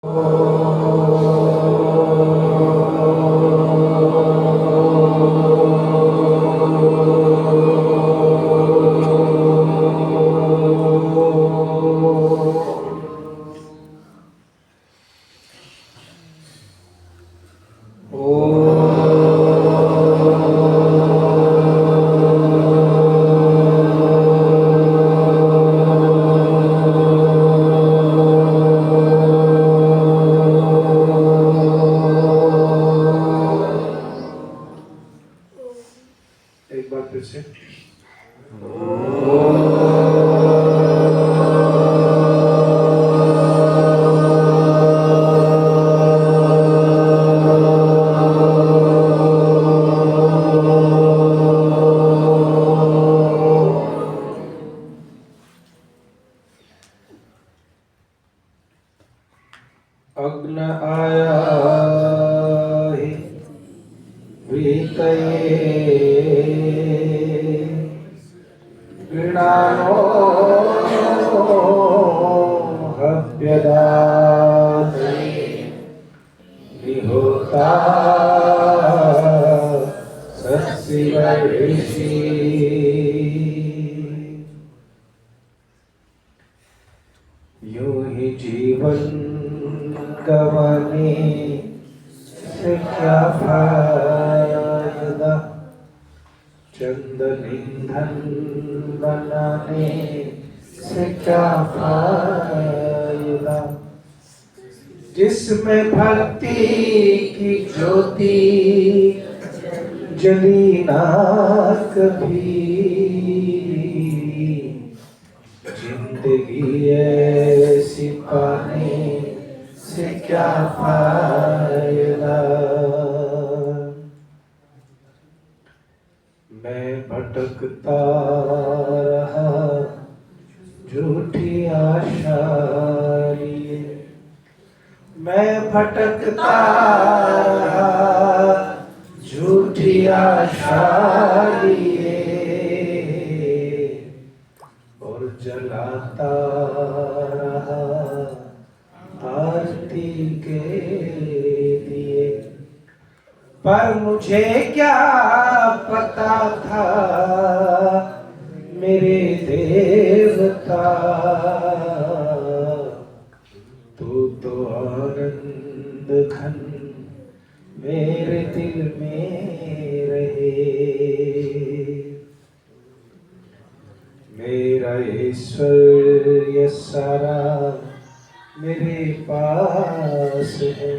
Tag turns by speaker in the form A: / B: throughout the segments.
A: एक बार फिर से अग्न आया हि प्रीतये गृणानो हव्यदाते निहोता सत्सिवर्षि। यूं ही जीवन गंवाने से क्या फायदा, चंदन ईंधन बनाने से क्या फायदा। जिसमें भक्ति की ज्योति जली ना कभी, जिंदगी ऐसी पाने से क्या फायदा। मैं भटकता रहा झूठी आशा लिए, मैं भटकता रहा झूठी आशा लिए, और जलाता रहा आरती के दिए। पर मुझे क्या पता था मेरे देवता, तू तो आनंद घन मेरे दिल में रहे। मेरा ऐश्वर्य सारा मेरे पास है,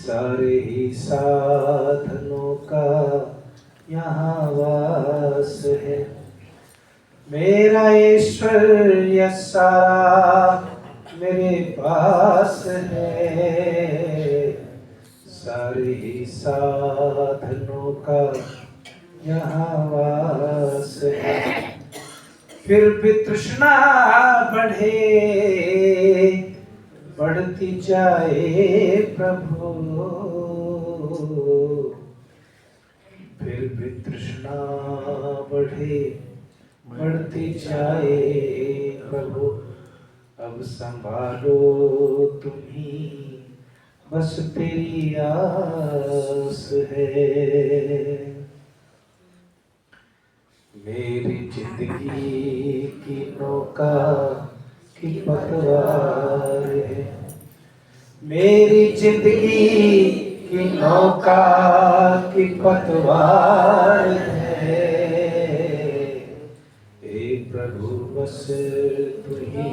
A: सारे ही साधनों का यहाँ वास है। मेरा ऐश्वर्य सारा मेरे पास है, सारे ही साधनों का यहाँ वास है। फिर भी तृष्णा बढ़े बढ़ती जाए प्रभु, फिर भी तृष्णा बढ़े बढ़ती जाए प्रभु। अब संभालो तुम्ही बस तेरी आस है। मेरी जिंदगी की नौका की पतवार है, मेरी जिंदगी की नौका की पतवार है। हे प्रभु बस तू ही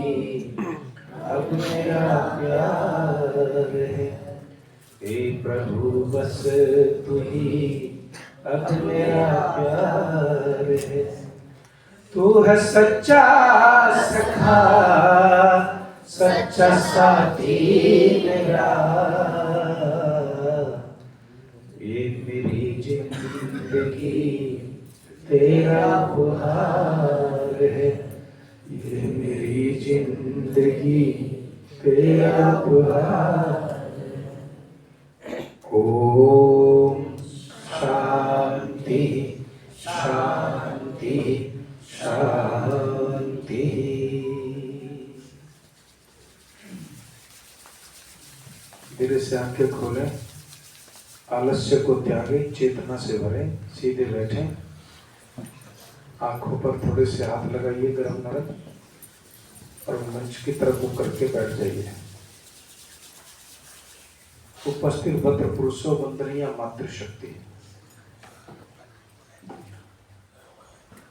A: अब मेरा प्यार है। हे प्रभु बस तू ही अब मेरा प्यार है। तू है सच्चा सखा सच्चा साथी मेरा, ये मेरी जिंदगी तेरा उपहार है। ये मेरी जिंदगी तेरा उपहार। ओम शांति शांति शांति। धीरे से आंखें खोलें, आलस्य को त्यागे, चेतना से भरे, सीधे बैठे, आंखों पर थोड़े से हाथ लगाइए गरम नरम, और मंच की तरफ मुंह करके बैठ जाइए। उपस्थित भद्र पुरुषों, वंदनीय मातृशक्ति,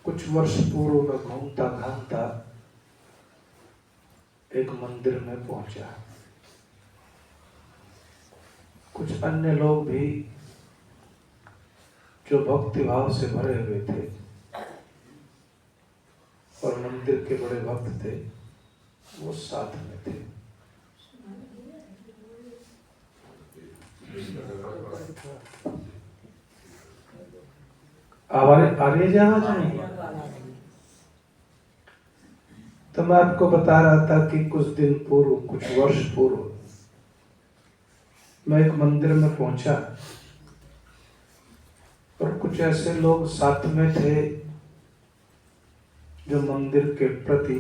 A: कुछ वर्ष पूर्व में घूमता घामता एक मंदिर में पहुंचा। कुछ अन्य लोग भी जो भक्ति भाव से भरे हुए थे और मंदिर के बड़े भक्त थे, वो साथ में थे। आवाज नहीं। तो मैं आपको बता रहा था कि कुछ दिन पूर्व, कुछ वर्ष पूर्व मैं एक मंदिर में पहुंचा और कुछ ऐसे लोग साथ में थे जो मंदिर के प्रति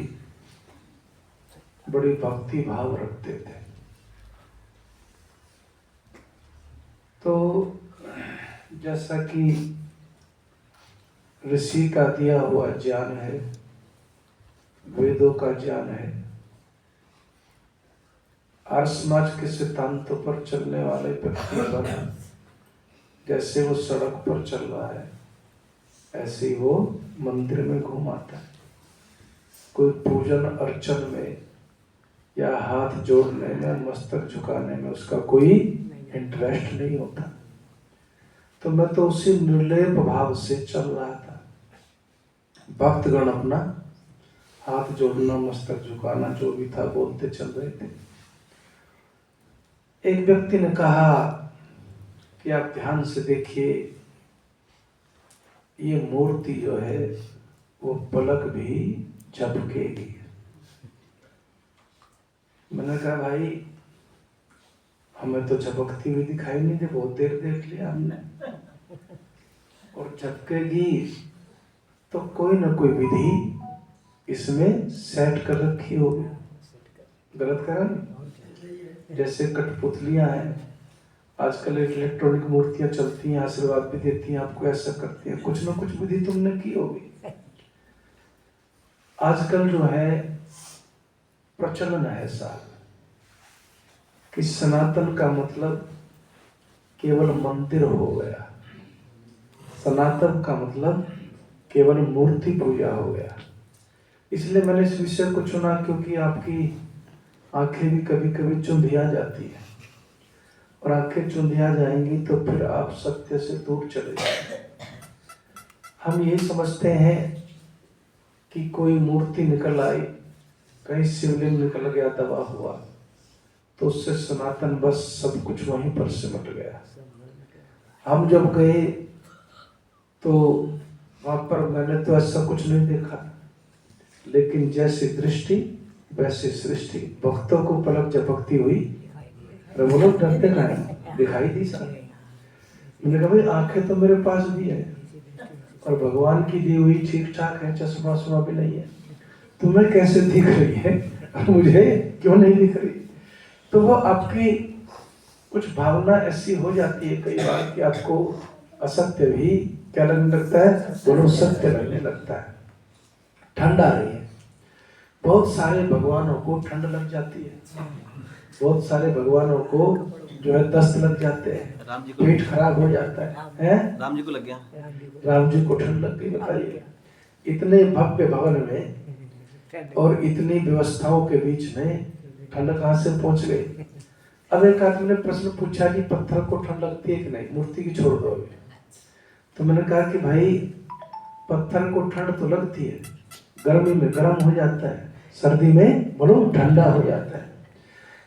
A: बड़ी भक्ति भाव रखते थे। तो जैसा कि ऋषि का दिया हुआ ज्ञान है, वेदों का ज्ञान है, आर्य समाज के सिद्धांतों पर चलने वाले व्यक्ति पर जैसे वो सड़क पर चल रहा है, ऐसे ही वो मंदिर में घुमाता है। कोई पूजन अर्चन में या हाथ जोड़ने में, मस्तक झुकाने में उसका कोई इंटरेस्ट नहीं होता। तो मैं तो उसी निर्लेप भाव से चल रहा था। भक्तगण अपना हाथ जोड़ना, मस्तक झुकाना, जो भी था बोलते चल रहे थे। एक व्यक्ति ने कहा कि आप ध्यान से देखिए, ये मूर्ति जो है वो पलक भी झपकेगी। मैंने कहा भाई, हमें तो झपकती हुई दिखाई नहीं दे, बहुत देर देख लिया हमने, और झपकेगी तो कोई ना कोई विधि इसमें सेट कर रखी होगी। गलत करा नहीं? जैसे कठपुतलियां हैं, आजकल इलेक्ट्रॉनिक मूर्तियां चलती हैं, आशीर्वाद भी देती हैं, आपको ऐसा करती हैं, कुछ ना कुछ विधि तुमने की होगी। आजकल जो है प्रचलन है ऐसा कि सनातन का मतलब केवल मंदिर हो गया, सनातन का मतलब केवल मूर्ति पूजा हो गया। इसलिए मैंने इस विषय को चुना क्योंकि आपकी आंखें भी कभी कभी चुंधिया जाती है, और आंखें चुंधिया जाएंगी तो फिर आप सत्य से दूर चले जाएंगे। हम ये समझते हैं कि कोई मूर्ति निकल आई, कहीं शिवलिंग निकल गया, दबा हुआ, तो उससे सनातन बस सब कुछ वहीं पर सिमट गया। हम जब गए तो वहां पर मैंने तो ऐसा कुछ नहीं देखा, लेकिन जैसी दृष्टि वैसी सृष्टि। भक्तों को पलक झपकती हुई, वो लोग डरते नहीं, दिखाई दी सब। मैंने कहा भाई आंखें तो मेरे पास भी है और भगवान की दी हुई ठीक ठाक है, चश्मा वश्मा भी नहीं है, तुम्हें कैसे दिख रही है और मुझे क्यों नहीं दिख रही? तो वो आपकी कुछ भावना ऐसी हो जाती है कई बार कि आपको असत्य भी क्या लगने लगता है, बोलो सत्य लगने लगता है। ठंड आ रही है, बहुत सारे भगवानों को ठंड लग जाती है, बहुत सारे भगवानों को जो है दस्त लग जाते हैं, पेट खराब हो जाता है?
B: राम जी को लग गया,
A: राम जी को ठंड लग गई। बताइए, इतने भव्य भवन में और इतनी व्यवस्थाओं के बीच में ठंड कहाँ से पहुंच गई? अब एक आदमी ने प्रश्न पूछा कि पत्थर को ठंड लगती है कि नहीं, मूर्ति की छोड़ दो। तो मैंने कहा कि भाई पत्थर को ठंड तो लगती है, गर्मी में गर्म हो जाता है, सर्दी में बोलो ठंडा हो जाता है,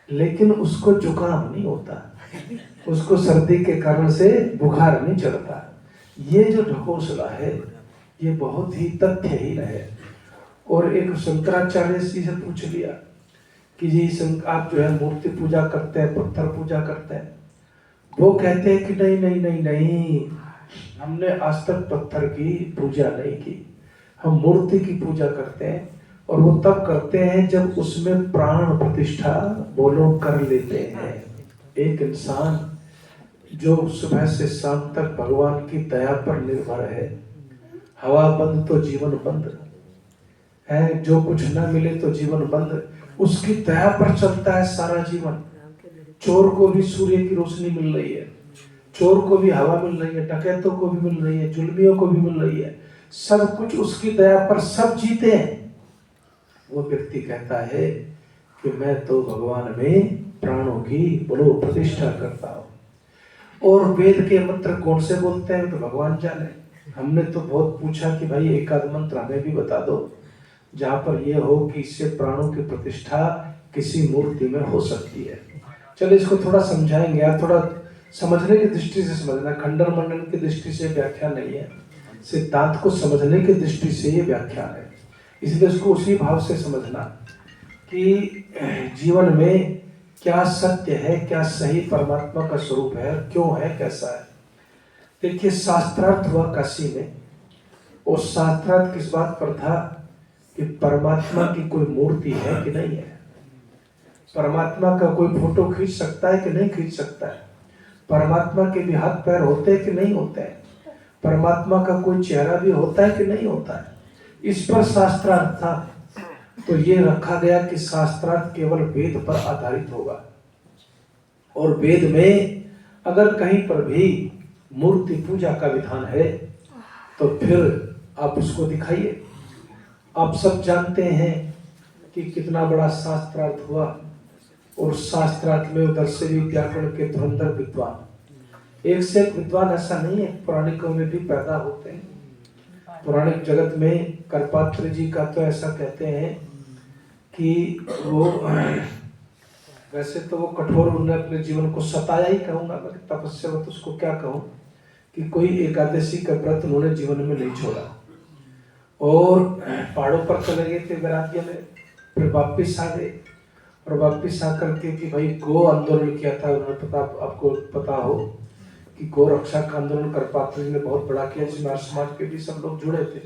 A: लेकिन उसको जुकाम नहीं होता, उसको सर्दी के कारण से बुखार नहीं चढ़ता। ये जो ढकोसला है ये बहुत ही तथ्यहीन है। और एक शंकराचार्य जी से पूछ लिया कि जी आप जो है मूर्ति पूजा करते हैं, पत्थर पूजा करते हैं? वो कहते हैं कि नहीं नहीं नहीं नहीं, हमने आज तक पत्थर की पूजा नहीं की, हम मूर्ति की पूजा करते हैं, और वो तब करते हैं जब उसमें प्राण प्रतिष्ठा बोलो कर लेते हैं। एक इंसान जो सुबह से शाम तक भगवान की दया पर निर्भर है, हवा बंद तो जीवन बंद है, जो कुछ न मिले तो जीवन बंद, उसकी दया पर चलता है सारा जीवन। चोर को भी सूर्य की रोशनी मिल रही है, चोर को भी हवा मिल रही है, डकैतों को भी मिल रही है, जुल्मियों को भी मिल रही है, सब कुछ उसकी दया पर सब जीते हैं। वो व्यक्ति कहता है कि मैं तो भगवान में प्राणों की बोलो प्रतिष्ठा करता हूँ। और वेद के मंत्र कौन से बोलते हैं तो भगवान जाने। हमने तो बहुत पूछा कि भाई एक आध मंत्र हमें भी बता दो जहाँ पर यह हो कि इससे प्राणों की प्रतिष्ठा किसी मूर्ति में हो सकती है। चलो इसको थोड़ा समझाएंगे, आप थोड़ा समझने की दृष्टि से समझना, खंडन मंडन की दृष्टि से व्याख्या नहीं है, सिद्धांत को समझने की दृष्टि से ये व्याख्यान है। इसलिए इसको उसी भाव से समझना कि जीवन में क्या सत्य है, क्या सही परमात्मा का स्वरूप है, क्यों है, कैसा है। देखिए शास्त्रार्थ हुआ काशी में, और शास्त्रार्थ किस बात पर था कि परमात्मा की कोई मूर्ति है कि नहीं है, परमात्मा का कोई फोटो खींच सकता है कि नहीं खींच सकता है, परमात्मा के भी हाथ पैर होते हैं कि नहीं होते हैं, परमात्मा का कोई चेहरा भी होता है कि नहीं होता है, इस पर शास्त्रार्थ था। तो ये रखा गया कि शास्त्रार्थ केवल वेद पर आधारित होगा, और वेद में अगर कहीं पर भी मूर्ति पूजा का विधान है तो फिर आप उसको दिखाइए। आप सब जानते हैं कि कितना बड़ा शास्त्रार्थ हुआ, और शास्त्रार्थ में उधर से भी व्याकरण के धुरंधर विद्वान, एक से एक विद्वान ऐसा नहीं है, पौराणिकों में भी पैदा होते हैं। पौराणिक जगत में करपात्र जी का तो ऐसा कहते हैं कि वो वैसे तो वो कठोर, उन्होंने अपने जीवन को सताया ही कहूंगा मैं, तपस्या तो उसको क्या कहूं, कि कोई एकादशी का व्रत उन्होंने जीवन में नहीं छोड़ा, और पहाड़ों पर चले गए थे वैराग्य में, फिर वापिस आ गए, और वापिस आकर के कि भाई गो आंदोलन किया था उन्होंने, पता आपको पता हो कि गो रक्षा का आंदोलन करपात्र जी ने बहुत बड़ा किया, जिसमें समाज के भी सब लोग जुड़े थे।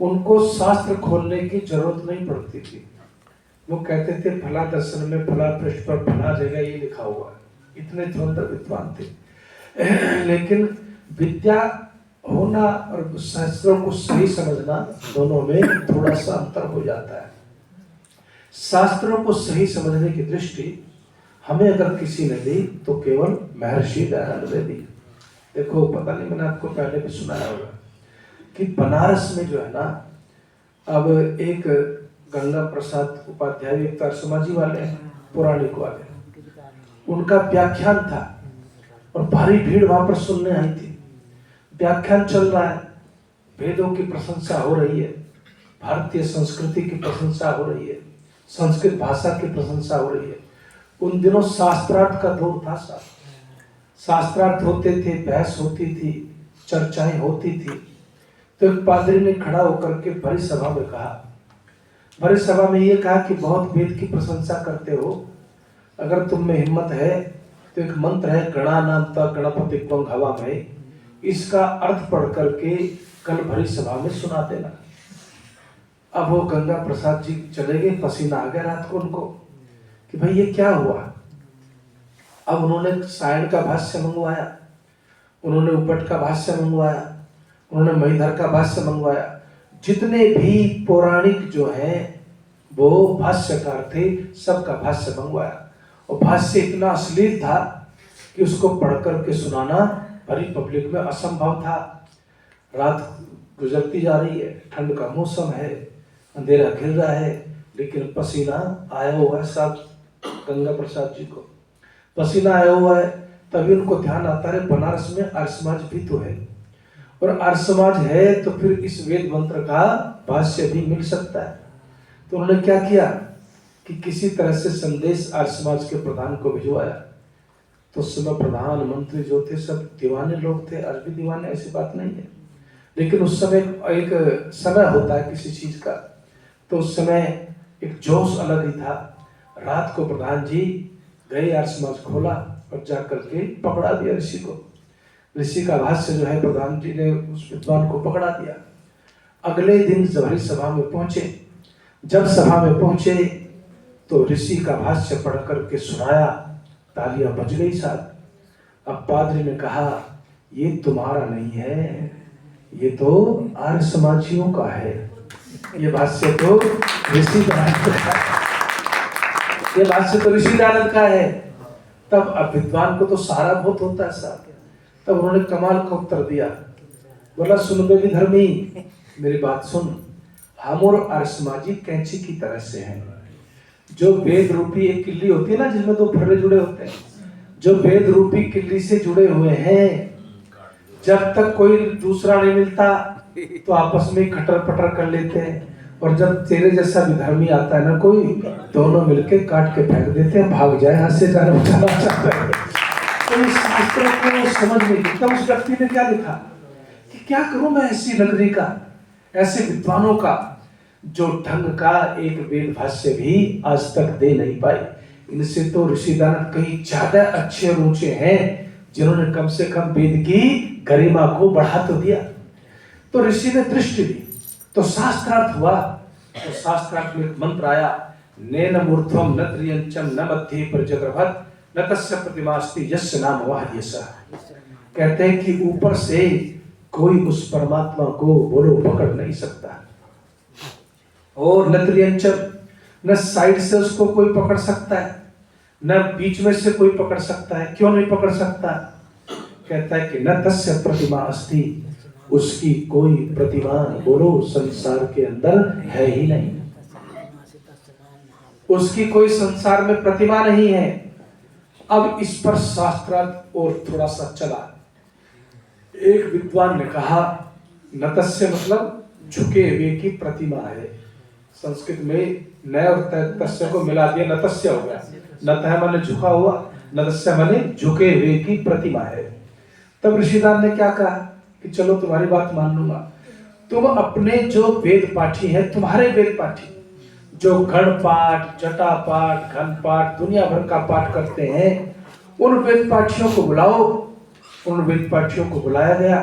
A: उनको शास्त्र खोलने की जरूरत नहीं पड़ती थी, वो कहते थे फला दर्शन में फला पृष्ठ पर फला जगह ये लिखा हुआ है, इतने धुरंधर विद्वान थे। लेकिन विद्या होना और शास्त्रों को सही समझना, दोनों में थोड़ा सा अंतर हो जाता है। शास्त्रों को सही समझने की दृष्टि हमें अगर किसी ने दी तो केवल महर्षि दयानंद ने दी। देखो पता नहीं, मैंने आपको पहले भी सुनाया होगा कि बनारस में जो है ना, अब एक गंगा प्रसाद उपाध्याय, एक समाजी वाले पौराणिक वाले, उनका व्याख्यान था और भारी भीड़ वहां पर सुनने आई थी। व्याख्यान चल रहा है, वेदों की प्रशंसा हो रही है, भारतीय संस्कृति की प्रशंसा हो रही है, संस्कृत भाषा की प्रशंसा हो रही है। उन दिनों शास्त्रार्थ का दौर था, शास्त्रार्थ होते थे, बहस होती थी, चर्चाएं होती थी। तो एक पादरी ने खड़ा होकर के भरी सभा में कहा, भरी सभा में ये कहा कि बहुत वेद की प्रशंसा करते हो, अगर तुम में हिम्मत है तो एक मंत्र है गणानान्ता गणपतित्वं हवामहे, इसका अर्थ पढ़ करके कल भरी सभा में सुना देना। अब वो गंगा प्रसाद जी चले गए, पसीना आ गया रात को उनको कि भाई ये क्या हुआ। अब उन्होंने सायण का भाष्य मंगवाया, उन्होंने उपट का भाष्य मंगवाया, उन्होंने महीधर का भाष्य मंगवाया, जितने भी पौराणिक जो हैं वो भाष्यकार थे सबका भाष्य मंगवाया। और भाष्य इतना अश्लील था कि उसको पढ़ करके सुनाना भरी पब्लिक में असंभव था। रात गुजरती जा रही है, ठंड का मौसम है, अंधेरा घिर रहा है, लेकिन पसीना आया हुआ है सब गंगा प्रसाद जी को, पसीना आया हुआ है। तभी उनको ध्यान आता है बनारस में आर्य समाज भी तो है, और आर्य समाज है तो फिर इस वेद मंत्र का भाष्य भी मिल सकता है। तो उन्होंने क्या किया कि किसी तरह से संदेश आर्य समाज के प्रधान को भिजवाया। तो उस समय प्रधानमंत्री जो थे सब दीवाने लोग थे, आज भी दीवाने, ऐसी बात नहीं है, लेकिन उस समय एक समय होता है किसी चीज का, तो उस समय एक जोश अलग ही था। रात को प्रधान जी गए, आर्य समाज खोला और जाकर के पकड़ा दिया ऋषि को। ऋषि का भाष्य जो है प्रधान जी ने उस विद्वान को पकड़ा दिया। अगले दिन जबरी सभा में पहुंचे, जब सभा में पहुंचे तो ऋषि का भाष्य पढ़ करके सुनाया तालियां बज गई साथ। अब पादरी ने कहा, ये तुम्हारा नहीं है, ये तो आर्य समाजियों का है, ये भाष्य तो ऋषि दयानंद का है, ये भाष्य तो ऋषि दयानंद का है। तब अब विद्वान को तो सारा बहुत होता है साहब। तब उन्होंने कमाल का उत्तर दिया, बोला, सुन बेबी धर्मी, मेरी बात सुन, हम और आर्य समाजी कैंची की तरह से हैं। जो वेद रूपी एक किल्ली होती है ना, जिसमें दो फर्रे जुड़े होते हैं, जो वेद रूपी किल्ली से जुड़े हुए हैं, जब तक कोई दूसरा नहीं मिलता तो आपस में खटर पटर कर लेते हैं, और जब तेरे जैसा विधर्मी आता है ना कोई, दोनों मिलके काट के फेंक देते हैं, भाग जाए, हाथ से जाने बचाना चाहता है। तो इस तरह को समझ में तब उस व्यक्ति ने क्या लिखा कि क्या करूं मैं ऐसी नगरी का, ऐसे विद्वानों का, जो ढंग का एक वेद भाष्य भी आज तक दे नहीं पाए। इनसे तो ऋषि दयानंद कहीं ज्यादा अच्छे और ऊंचे हैं, जिन्होंने कम से कम वेद की गरिमा को बढ़ा तो दिया। तो ऋषि ने दृष्टि दी तो शास्त्रार्थ हुआ। तो शास्त्रार्थ में एक मंत्र आया, नेन मूर्ध्वम न त्रियंचम न मध्ये प्रजग्रभत न तस्य प्रतिमास्ति यस्य नाम वाह्यसा। कहते हैं कि ऊपर से कोई उस परमात्मा को बोलो पकड़ नहीं सकता, और न त्रियंचम, न साइड से उसको कोई पकड़ सकता है, न बीच में से कोई पकड़ सकता है। क्यों नहीं पकड़ सकता? कहता है कि न तस्य प्रतिमा अस्ति, उसकी कोई प्रतिमा बोलो संसार के अंदर है ही नहीं, उसकी कोई संसार में प्रतिमा नहीं है। अब इस पर शास्त्रार्थ और थोड़ा सा चला। एक विद्वान ने कहा, न तस्य मतलब झुके हुए की प्रतिमा है। संस्कृत में न और तस्य को मिला दिया, नतस्य हो गया। नतः माने झुका हुआ, नतस्य माने झुके हुए की प्रतिमा है। तब ऋषिदान ने क्या कहा कि चलो तुम्हारी बात मान लूंगा, तुम अपने जो वेद पाठी हैं, तुम्हारे वेद पाठी जो गण पाठ, जटा पाठ, घन पाठ, दुनिया भर का पाठ करते हैं, उन वेद पाठियों को बुलाओ। उन वेद पाठियों को बुलाया गया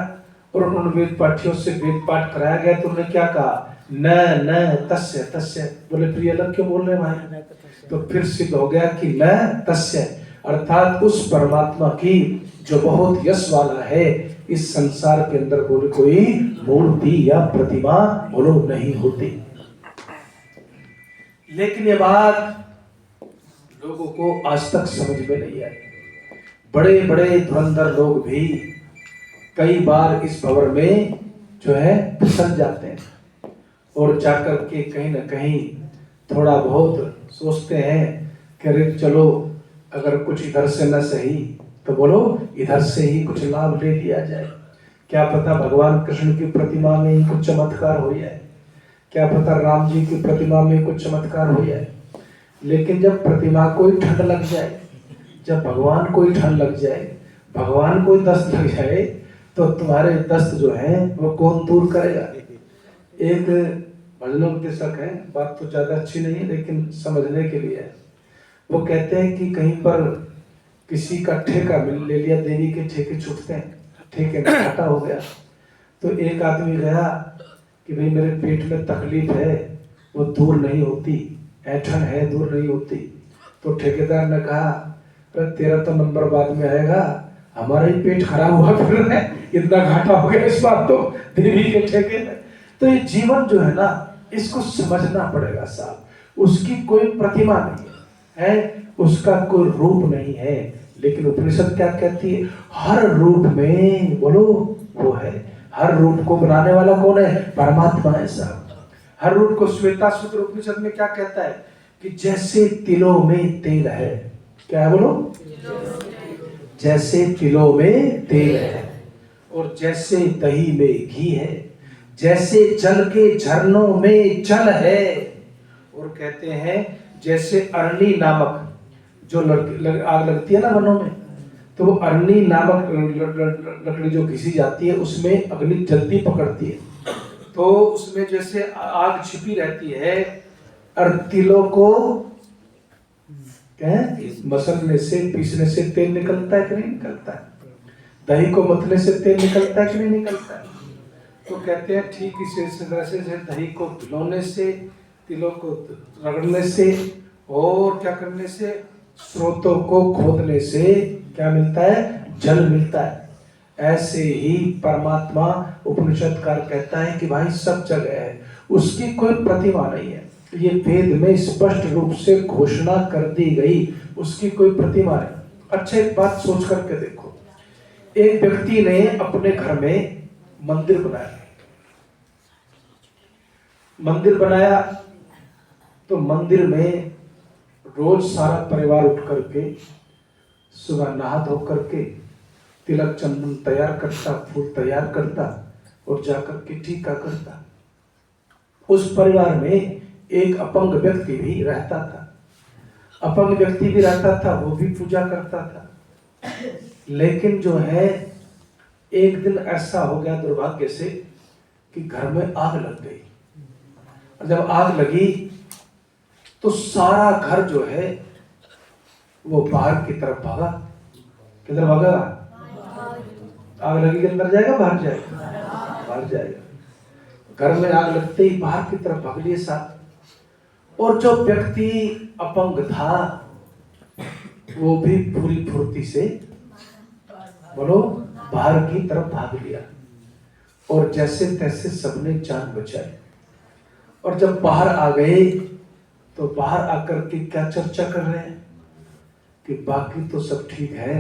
A: और उन वेद पाठियों से वेद पाठ कराया गया। तो उन्होंने क्या कहा, न न तस्य तस्य। बोले प्रिय अलग क्यों बोल रहे हैं भाई? तो फिर सिद्ध हो गया कि न तस्य अर्थात उस परमात्मा की जो बहुत यश वाला है, इस संसार के अंदर बोले कोई मूर्ति या प्रतिमा बोलो नहीं होती। लेकिन ये बात लोगों को आज तक समझ में नहीं आई। बड़े बड़े धुरंधर लोग भी कई बार इस भंवर में जो है फिसल जाते हैं और जाकर के कहीं ना कहीं थोड़ा बहुत सोचते हैं कि अरे चलो अगर कुछ इधर से न सही तो बोलो इधर से ही कुछ लाभ ले लिया जाए। क्या पता भगवान कृष्ण की प्रतिमा में ही कुछ चमत्कार हो जाए, क्या पता राम जी की प्रतिमा में कुछ चमत्कार हो जाए। लेकिन जब प्रतिमा को ही ठंड लग जाए, जब भगवान को ही ठंड लग जाए, भगवान को ही दस्त लग जाए, तो तुम्हारे दस्त जो है वो कौन दूर करेगा। एक भजनोपदेशक है, बात तो ज्यादा अच्छी नहीं है लेकिन समझने के लिए है। वो कहते हैं कि कहीं पर किसी का ठेका ले लिया, देवी के ठेके छूटते हैं, ठेके में घाटा हो गया। तो एक आदमी गया कि भाई मेरे पेट में तकलीफ है, वो दूर नहीं होती, ऐठन है दूर नहीं होती। तो ठेकेदार ने कहा तेरा तो नंबर बाद में आएगा, हमारा ही पेट खराब हुआ फिर है, इतना घाटा हो गया इस बार तो देवी के ठेके में। तो ये जीवन जो है ना, इसको समझना पड़ेगा साहब। उसकी कोई प्रतिमा नहीं है, उसका कोई रूप नहीं है, लेकिन उपनिषद क्या कहती है, हर रूप में बोलो वो है। हर रूप को बनाने वाला कौन है? परमात्मा है साहब। हर रूप को श्वेता सूत्र उपनिषद में क्या कहता है कि जैसे तिलों में तेल है, क्या है बोलो, जैसे तिलों में तेल है, और जैसे दही में घी है, जैसे जल के झरनों में जल है, और कहते हैं जैसे अरणी नामक जो आग लगती है ना वनों में, तो वो अरणी नामक लकड़ी जो घिसी जाती है उसमें अग्नि जल्दी पकड़ती है, तो उसमें जैसे आग छिपी रहती है। और तिलों को मसलने से, पीसने से तेल निकलता है कि नहीं निकलता है? दही को मथने से तेल निकलता है कि नहीं निकलता है? तो कहते हैं ठीक इसी तरह से दही को भिगोने से, तिलों को रगड़ने से, और क्या करने से, स्रोतों को खोदने से क्या मिलता है? जल मिलता है। ऐसे ही परमात्मा उपनिषदकार कहता है कि भाई सब जगह है, उसकी कोई प्रतिमा नहीं है। ये वेद में स्पष्ट रूप से घोषणा कर दी गई, उसकी कोई प्रतिमा नहीं। अच्छा, एक बात सोच करके देखो, एक व्यक्ति ने अपने घर में मंदिर बनाया। मंदिर बनाया तो मंदिर में रोज सारा परिवार उठ करके सुबह नहा धो करके तिलक चंदन तैयार करता, फूल तैयार करता और जाकर के टीका करता। उस परिवार में एक अपंग व्यक्ति भी रहता था। अपंग व्यक्ति भी रहता था, वो भी पूजा करता था। लेकिन जो है, एक दिन ऐसा हो गया दुर्भाग्य से कि घर में आग लग गई। और जब आग लगी तो सारा घर जो है वो बाहर की तरफ भागा। किधर भागा? आग लगी के अंदर जाएगा, बाहर जाएगा? बाहर जाएगा। घर में आग लगते ही बाहर की तरफ भाग लिए साथ। और जो व्यक्ति अपंग था वो भी पूरी फुर्ती से बोलो बाहर की तरफ भाग लिया। और जैसे तैसे सबने जान बचाई। और जब बाहर आ गए तो बाहर आकर के क्या चर्चा कर रहे हैं कि बाकी तो सब ठीक है,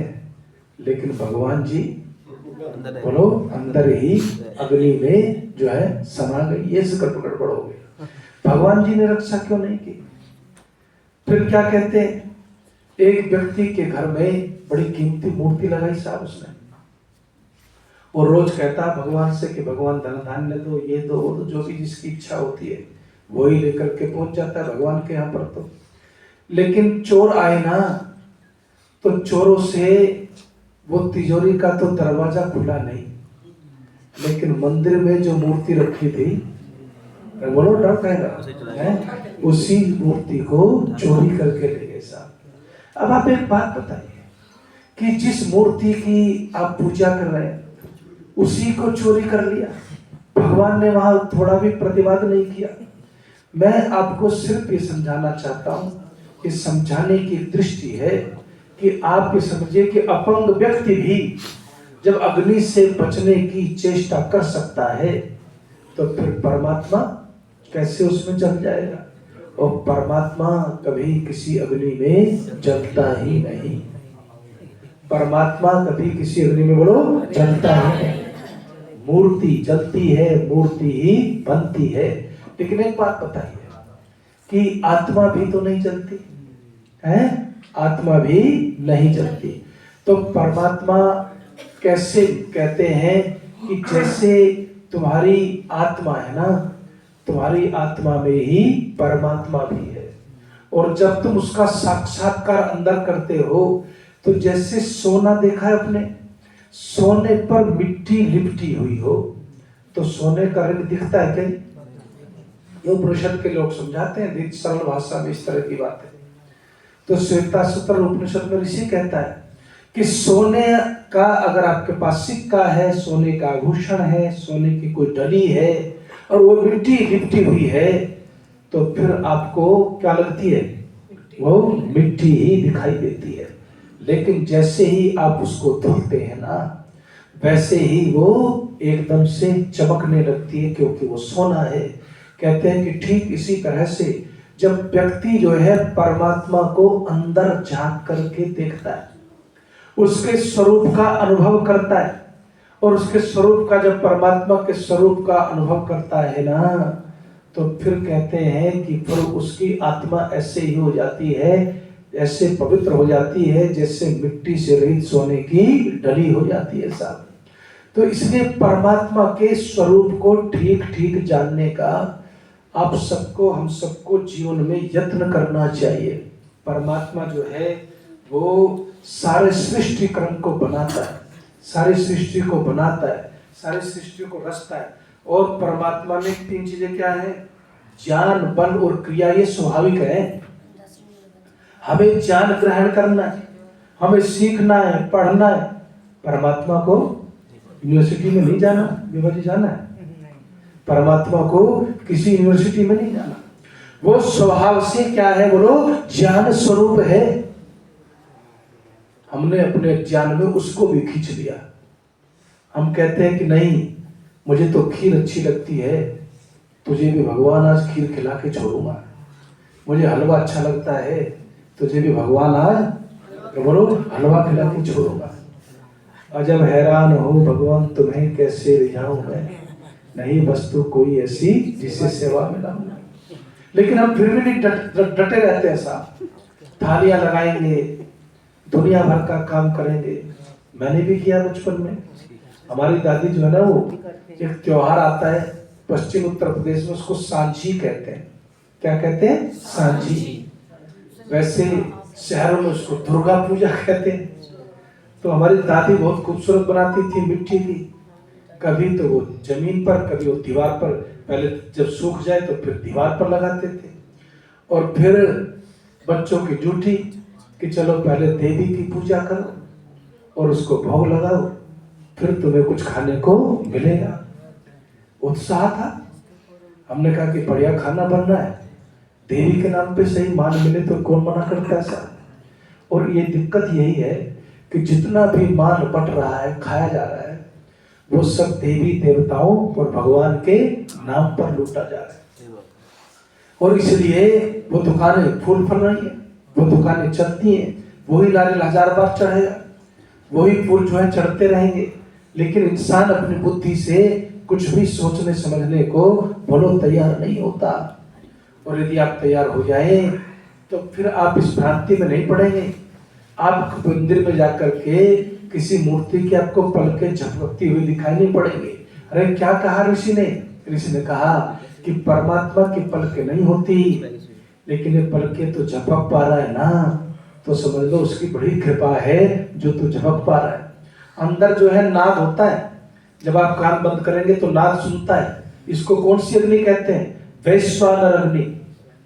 A: लेकिन भगवान जी बोलो अंदर ही अग्नि में जो है समा गई। ये गड़बड़ हो गई, भगवान जी ने रक्षा क्यों नहीं की? फिर क्या कहते हैं, एक व्यक्ति के घर में बड़ी कीमती मूर्ति लगाई साहब उसने। वो रोज कहता भगवान से कि भगवान धन धान्य दो, ये दो वो दो, जो भी जिसकी इच्छा होती है वही लेकर के पहुंच जाता है भगवान के यहाँ पर। तो लेकिन चोर आए ना, तो चोरों से वो तिजोरी का तो दरवाजा खुला नहीं, लेकिन मंदिर में जो मूर्ति रखी थी, बोलो डर कहेगा, उसी मूर्ति को चोरी करके ले गए साहब। अब आप एक बात बताइए कि जिस मूर्ति की आप पूजा कर रहे हैं उसी को चोरी कर लिया। भगवान ने वहां थोड़ा भी प्रतिवाद नहीं किया। मैं आपको सिर्फ ये समझाना चाहता हूं, कि समझाने की दृष्टि है कि आप ये समझिए कि अपंग व्यक्ति भी जब अग्नि से बचने की चेष्टा कर सकता है तो फिर परमात्मा कैसे उसमें जल जाएगा? और परमात्मा कभी किसी अग्नि में जलता ही नहीं। परमात्मा कभी किसी अग्नि में बोलो जलता ही नहीं। मूर्ति जलती है, मूर्ति ही बनती है। लेकिन एक बात बताइए कि आत्मा भी तो नहीं जलती है, आत्मा भी नहीं जलती। तो परमात्मा कैसे कहते हैं कि जैसे तुम्हारी आत्मा है ना, तुम्हारी आत्मा में ही परमात्मा भी है। और जब तुम उसका साक्षात्कार अंदर करते हो तो जैसे सोना देखा है अपने, सोने पर मिट्टी लिपटी हुई हो तो सोने का रंग दिखता है क्या? ये उपनिषद के लोग समझाते हैं सरल भाषा में इस तरह की बात है। तो श्वेता सूत्र उपनिषद में ऋषि कहता है कि सोने का अगर आपके पास सिक्का है, सोने का आभूषण है, सोने की कोई डली है और वो मिट्टी लिपटी हुई है तो फिर आपको क्या लगती है? वो मिट्टी ही दिखाई देती है। लेकिन जैसे ही आप उसको धुलते हैं ना, वैसे ही वो एकदम से चमकने लगती है, क्योंकि वो सोना है। कहते हैं कि ठीक इसी तरह से जब व्यक्ति जो है परमात्मा को अंदर झांक करके देखता है, उसके स्वरूप का अनुभव करता है, और उसके स्वरूप का जब परमात्मा के स्वरूप का अनुभव करता है ना, तो फिर कहते हैं कि फिर उसकी आत्मा ऐसे ही हो जाती है, ऐसे पवित्र हो जाती है जैसे मिट्टी से रहित सोने की डली हो जाती है साहब। तो इसलिए परमात्मा के स्वरूप को ठीक ठीक जानने का आप सबको, हम सबको जीवन में यत्न करना चाहिए। परमात्मा जो है वो सारे सृष्टि क्रम को बनाता है, सारी सृष्टि को बनाता है, सारी सृष्टि को रचता है। और परमात्मा में 3 चीजें क्या है? ज्ञान, बल और क्रिया। ये स्वाभाविक है। हमें ज्ञान ग्रहण करना है, हमें सीखना है, पढ़ना है। परमात्मा को यूनिवर्सिटी में नहीं जाना, विभाजी जाना है। परमात्मा को किसी यूनिवर्सिटी में नहीं जाना। वो स्वभाव से क्या है बोलो? ज्ञान स्वरूप है। हमने अपने ज्ञान में उसको भी खींच लिया। हम कहते हैं कि नहीं, मुझे तो खीर अच्छी लगती है, तुझे भी भगवान आज खीर खिला के छोड़ूंगा। मुझे हलवा अच्छा लगता है, तुझे भी भगवान आज बोलो हलवा खिला के छोड़ूंगा। अजब हैरान हो भगवान तुम्हें कैसे रिझाऊं मैं, नहीं वस्तु कोई ऐसी जिसे सेवा में ना हो। लेकिन हम फिर भी नहीं डटे रहते हैं साहब, थालियां लगाएंगे, दुनिया भर का काम करेंगे। मैंने भी किया बचपन में। हमारी दादी जो है ना, वो एक त्योहार आता है पश्चिम उत्तर प्रदेश में, उसको सांझी कहते हैं। क्या कहते हैं? सांझी। वैसे शहरों में उसको दुर्गा पूजा कहते हैं। तो हमारी दादी बहुत खूबसूरत बनाती थी मिट्टी की, कभी तो वो जमीन पर, कभी वो दीवार पर। पहले जब सूख जाए तो फिर दीवार पर लगाते थे, और फिर बच्चों की ड्यूटी कि चलो पहले देवी की पूजा करो और उसको भोग लगाओ, फिर तुम्हें कुछ खाने को मिलेगा। उत्साह था। हमने कहा कि बढ़िया खाना बनना है, देवी के नाम पे सही, मान मिले तो कौन मना करता है साहब। और ये दिक्कत यही है कि जितना भी मान बट रहा है, खाया जा रहा है, वो सब देवी देवताओं और भगवान के नाम पर लूटा जा रहा है। और इसलिए वो दुकानें फूल फल रही है, वो दुकानें चलती हैं, वही नारियल 1000 बार चढ़ेगा, वही फूल जो है चढ़ते रहेंगे। लेकिन इंसान अपनी बुद्धि से कुछ भी सोचने समझने को बोलो तैयार नहीं होता। और यदि आप तैयार हो जाए तो फिर आप इस भ्रांति में नहीं पड़ेंगे। आप मंदिर में जाकर के किसी मूर्ति की आपको पलकें झपकती हुई दिखाई नहीं पड़ेंगे। अरे क्या कहा ऋषि ने? ऋषि ने कहा कि परमात्मा की पलकें नहीं होती, लेकिन ये पलकें तो झपक पा रहा है ना, तो समझ लो उसकी बड़ी कृपा है जो तू झपक पा रहा है। अंदर जो है नाद होता है, जब आप कान बंद करेंगे तो नाद सुनता है। इसको कौन सी अग्नि कहते हैं? वैश्वानर अग्नि,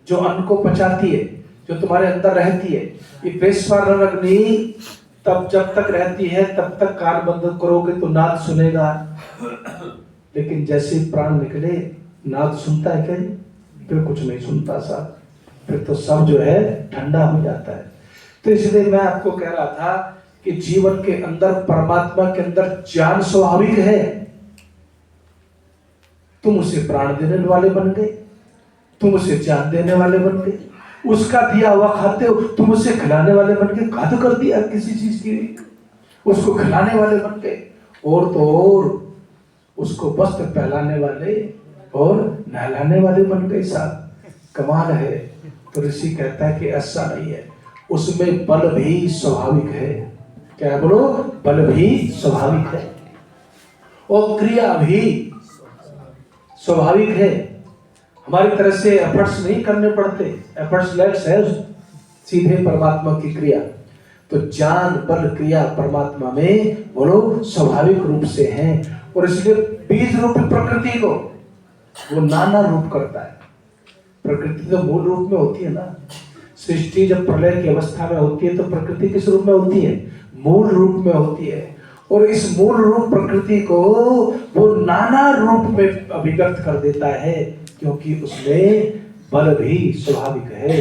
A: जो अन्न को पचाती है, जो तुम्हारे अंदर रहती है। ये वैश्वानर अग्नि तब जब तक रहती है तब तक कान बंद करोगे तो नाद सुनेगा, लेकिन जैसे प्राण निकले नाद सुनता है क्या? फिर कुछ नहीं सुनता साहब, फिर तो सब जो है ठंडा हो जाता है। तो इसलिए मैं आपको कह रहा था कि जीवन के अंदर, परमात्मा के अंदर ज्ञान स्वाभाविक है। तुम उसे प्राण देने वाले बन गए, तुम उसे ज्ञान देने वाले बन गए, उसका दिया हुआ खाते हो, तुम उसे खिलाने वाले बन गए। खाते कर दिया किसी चीज की, उसको खिलाने वाले बन गए। और तो और उसको वस्त्र पहनाने वाले और नहलाने वाले बन गए साहब। कमाल है। तो ऋषि कहता है कि ऐसा नहीं है, उसमें बल भी स्वाभाविक है। क्या बोलो? बल भी स्वाभाविक है और क्रिया भी स्वाभाविक है। हमारी तरह से एफर्ट्स नहीं करने पड़ते, एफर्ट्सलेस है सीधे परमात्मा की क्रिया। तो ज्ञान बल क्रिया परमात्मा में बोलो स्वाभाविक रूप से है। और इसलिए बीज रूप प्रकृति को वो नाना रूप करता है। प्रकृति तो मूल रूप में होती है ना। सृष्टि जब प्रलय की अवस्था में होती है तो प्रकृति किस रूप में होती है? मूल रूप में होती है। और इस मूल रूप प्रकृति को वो नाना रूप में अभिव्यक्त कर देता है, क्योंकि उसमें बल भी स्वाभाविक है,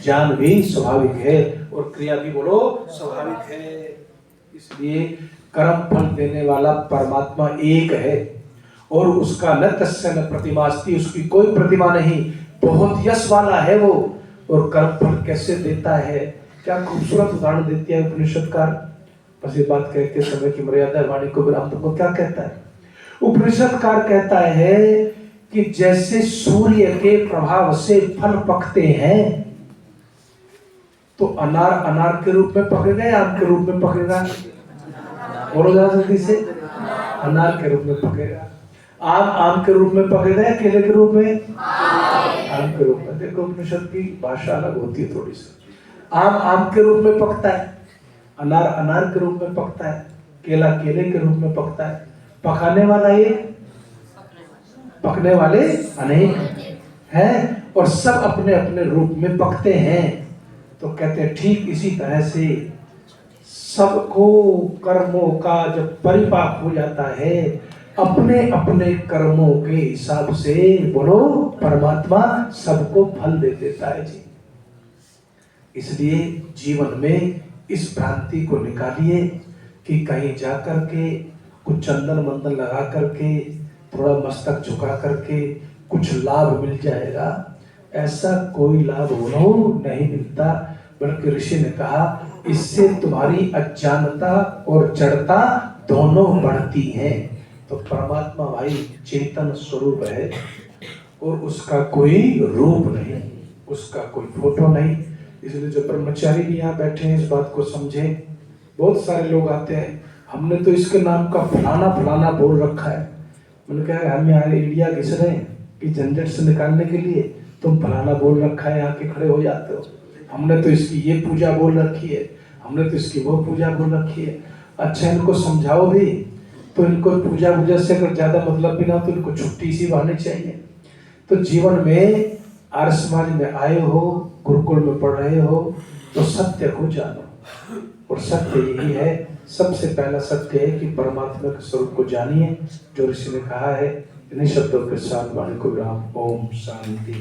A: ज्ञान भी स्वाभाविक है और क्रिया भी बोलो स्वाभाविक है। इसलिए कर्म फल देने वाला परमात्मा एक है और उसका न तस्य न प्रतिमास्ति, उसकी कोई प्रतिमा नहीं, बहुत यश वाला है वो। और कर्म फल कैसे देता है, क्या खूबसूरत उदाहरण देती है उपनिषदकार। बस ये बात कहते समय की मर्यादा वाणी को विराम तुमको क्या कहता है? उपनिषदकार कहता है कि जैसे सूर्य के प्रभाव से फल पकते हैं, तो अनार अनार के रूप में पकेगा या आम के रूप में पकेगा? बोलो जरा जल्दी से। अनार के रूप में पकेगा। आम आम के रूप में पकेगा या केले के रूप में? आम के रूप में। देखो उपनिषद की भाषा अलग होती है थोड़ी सी। आम आम के रूप में पकता है, अनार अनार के रूप में पकता है, केला केले के रूप में पकता है। पकाने वाला एक, पकने वाले अनेक हैं और सब अपने अपने रूप में पकते हैं। तो कहते हैं ठीक इसी तरह से सबको कर्मों का जब परिपाक हो जाता है, अपने अपने कर्मों के हिसाब से बोलो परमात्मा सबको फल दे देता है जी। इसलिए जीवन में इस भ्रांति को निकालिए कि कहीं जाकर के कुछ चंदन मंदन लगा करके थोड़ा मस्तक झुका करके कुछ लाभ मिल जाएगा। ऐसा कोई लाभ उन्हों नहीं मिलता, बल्कि ऋषि ने कहा इससे तुम्हारी अज्ञानता और जड़ता दोनों बढ़ती हैं। तो परमात्मा भाई चेतन स्वरूप है और उसका कोई रूप नहीं, उसका कोई फोटो नहीं। इसलिए जो ब्रह्मचारी भी यहाँ बैठे हैं इस बात को समझें। बहुत सारे लोग आते हैं, हमने तो इसके नाम का फलाना फलाना बोल रखा है। मैंने कहा हम यहाँ इंडिया घिस रहे हैं कि झंझट से निकालने के लिए तुम फलाना बोल रखा है, यहाँ के खड़े हो जाते हो। हमने तो इसकी ये पूजा बोल रखी है, हमने तो इसकी वो पूजा बोल रखी है। अच्छा इनको समझाओ भी, तो इनको पूजा वूजा से अगर ज्यादा मतलब भी ना तो इनको छुट्टी सी बहानी चाहिए। तो जीवन में आर्य समाज में आए हो, गुरुकुल में पढ़ रहे हो, तो सत्य को जानो। और सत्य यही है, सबसे पहला सत्य है कि परमात्मा के स्वरूप को जानिए, जो ऋषि ने कहा है। इन्हीं शब्दों के साथ वाणी को विराम। ओम शांति।